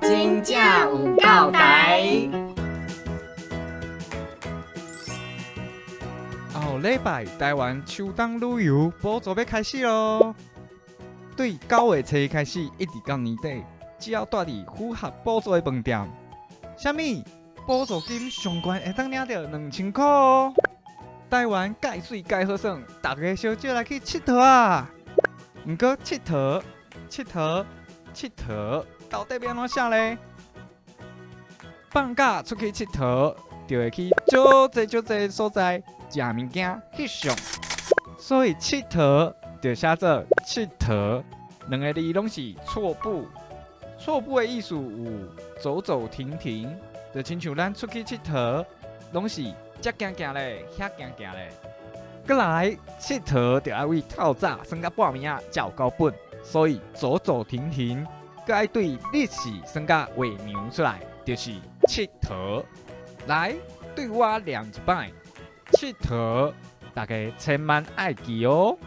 真正有够台。后礼拜台湾秋冬旅游补助要开始咯，对9月初开始，一直到年底，只要住伫符合补助的饭店，啥物补助金上悬会当领到2000块哦。台湾介水介好耍，大家小少来去佚佗啊！毋过佚佗，到底要安怎写咧？放假出去佚佗，就会去少济所在食物件翕相，所以佚佗就写做佚佗，两个字拢是错步。错步的意思有走走停停，就亲像咱出去佚佗，拢是遮行行咧，遐行行咧。过来佚佗就要为透早算到半暝啊，才有够本，所以走走停停，佮爱对日时算到画娘出来，就是佚佗。来，对我念一摆，佚佗，大家千万爱记哦。